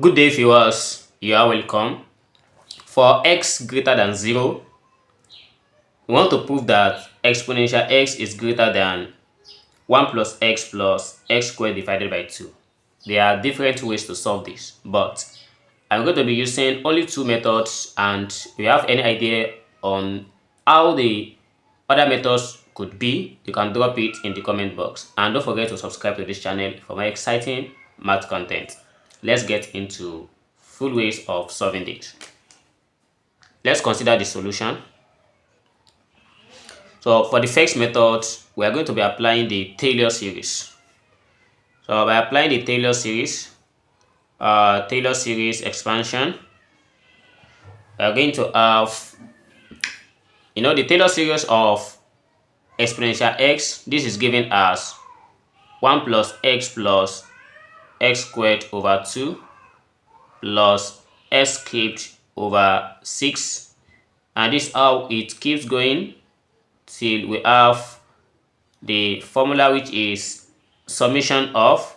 Good day, viewers. You are welcome. For x greater than 0, we want to prove that exponential x is greater than 1 plus x squared divided by 2. There are different ways to solve this, but I'm going to be using only two methods, and if you have any idea on how the other methods could be, you can drop it in the comment box. And don't forget to subscribe to this channel for more exciting math content. Let's get into full ways of solving this. Let's consider the solution. So for the first method, we are going to be applying the Taylor series. So by applying the Taylor series expansion, we are going to have, the Taylor series of exponential x. This is given as 1 plus x squared over 2 plus s cubed over 6, and this is how it keeps going till we have the formula, which is summation of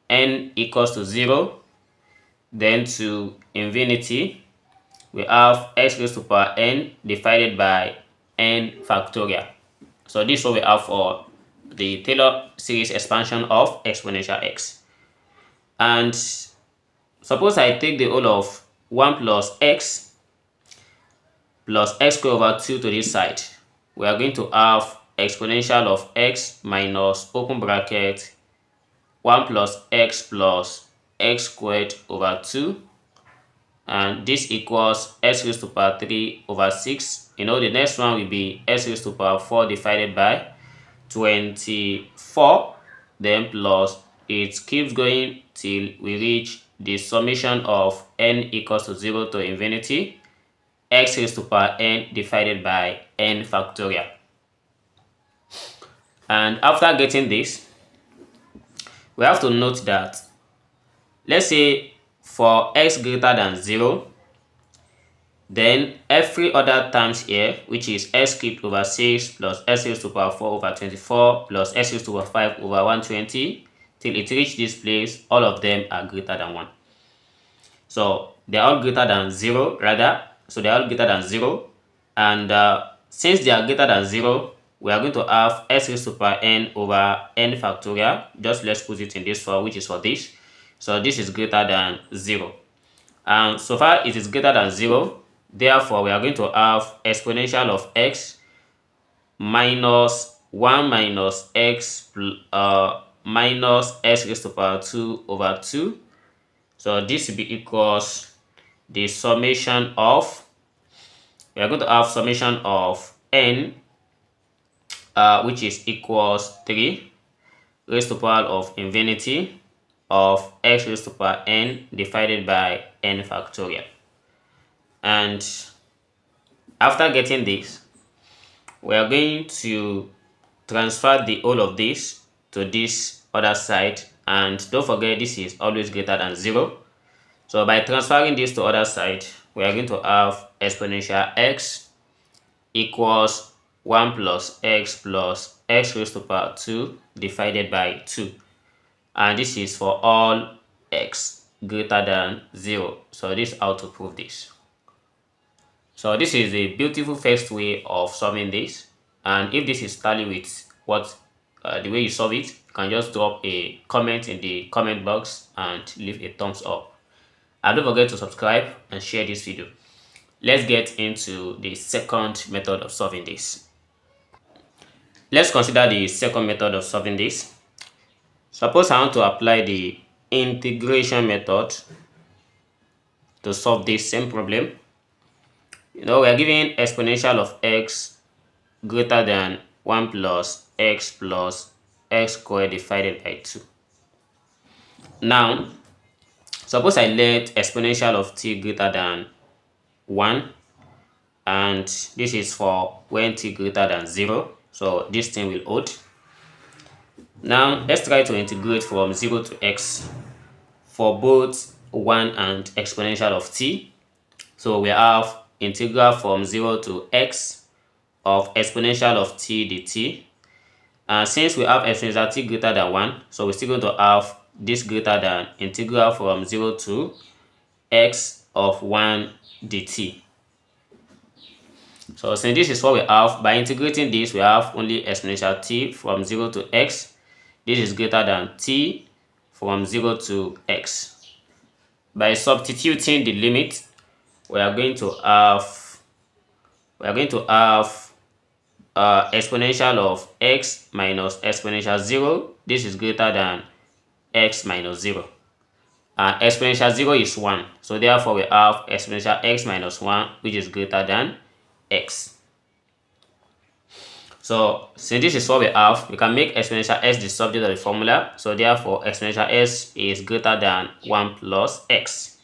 n equals to 0, then to infinity we have x raised to power n divided by n factorial. So this is what we have for the Taylor series expansion of exponential x. And suppose I take the whole of 1 plus x squared over 2 to this side. We are going to have exponential of x minus open bracket 1 plus x squared over 2, and this equals x raised to power 3 over 6. The next one will be x raised to power 4 divided by 24, then plus it keeps going till we reach the summation of n equals to 0 to infinity x raised to power n divided by n factorial. And after getting this, we have to note that, let's say for x greater than 0, then every other terms here, which is x cubed over 6 plus x raised to power 4 over 24 plus x raised to power 5 over 120, till it reaches this place, all of them are greater than 1. So they are all greater than 0, rather. So they are all greater than 0. And since they are greater than 0, we are going to have x raised to power n over n factorial. Just let's put it in this form, which is for this. So this is greater than 0. And so far it is greater than 0. Therefore, we are going to have exponential of x minus 1 minus x minus x raised to power 2 over 2. So this will be equals the summation of, we are going to have summation of n, which is equals 3 raised to power of infinity of x raised to power n divided by n factorial. And after getting this, we are going to transfer the whole of this to this other side, and don't forget this is always greater than 0. So by transferring this to other side, we are going to have exponential x equals 1 plus x raised to power 2 divided by 2, and this is for all x greater than 0. So this is how to prove this. So this is a beautiful first way of solving this, and if this is tally with what the way you solve it, you can just drop a comment in the comment box and leave a thumbs up. And don't forget to subscribe and share this video. Let's get into the second method of solving this. Let's consider the second method of solving this. Suppose I want to apply the integration method to solve this same problem. We are given exponential of x greater than 1 plus x squared divided by 2. Now, suppose I let exponential of t greater than 1, and this is for when t greater than 0. So this thing will hold. Now let's try to integrate from 0 to x for both 1 and exponential of t. So we have integral from 0 to x of exponential of t dt. And since we have exponential t greater than 1, so we're still going to have this greater than integral from 0 to x of 1 dt. So since this is what we have, by integrating this, we have only exponential t from 0 to x. This is greater than t from 0 to x. By substituting the limit, we are going to have exponential of x minus exponential 0. This is greater than x minus 0. And exponential 0 is 1. So therefore we have exponential x minus 1, which is greater than x. So since this is what we have, we can make exponential s the subject of the formula. So therefore exponential s is greater than 1 plus x.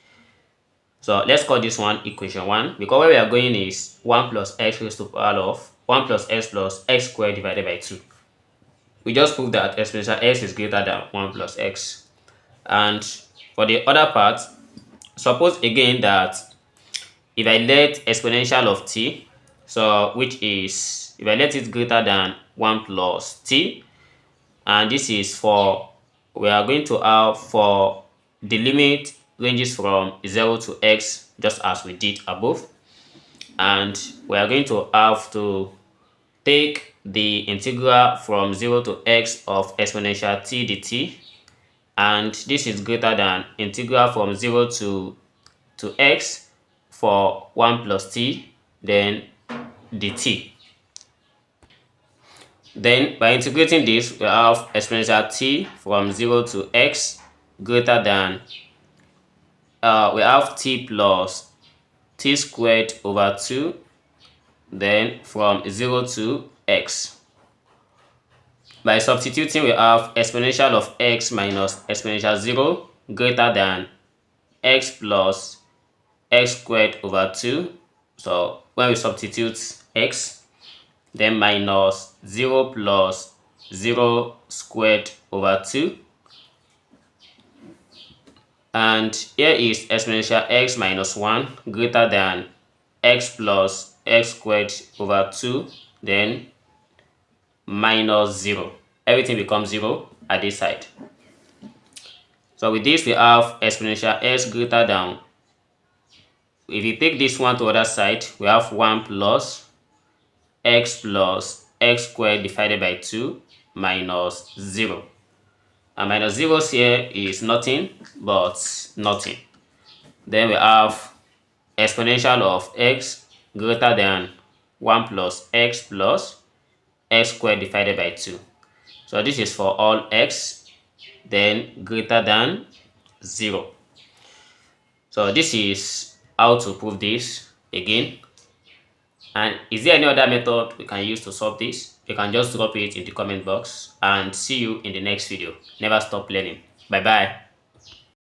So let's call this one equation 1, because where we are going is 1 plus x raised to the power of 1 plus x squared divided by 2. We just proved that exponential s is greater than 1 plus x. And for the other part, suppose again that if I let exponential of t, so which is, if I let it greater than 1 plus t, and this is for, we are going to have for the limit ranges from 0 to x, just as we did above, and we are going to have to take the integral from 0 to x of exponential t dt, and this is greater than integral from 0 to x for 1 plus t, then dt. Then by integrating this, we have exponential t from 0 to x greater than, we have t plus t squared over 2, then from 0 to x. By substituting, we have exponential of x minus exponential 0 greater than x plus x squared over 2. So when we substitute x, then minus 0 plus 0 squared over 2. And here is exponential x minus 1 greater than x plus x squared over 2, then minus 0. Everything becomes 0 at this side. So with this, we have exponential s greater than, if you take this one to the other side, we have 1 plus x squared divided by 2 minus 0. And minus 0 here is nothing but nothing. Then we have exponential of x greater than 1 plus x squared divided by 2. So this is for all x, then greater than 0. So this is how to prove this again. And is there any other method we can use to solve this? You can just drop it in the comment box, and see you in the next video. Never stop learning. Bye bye.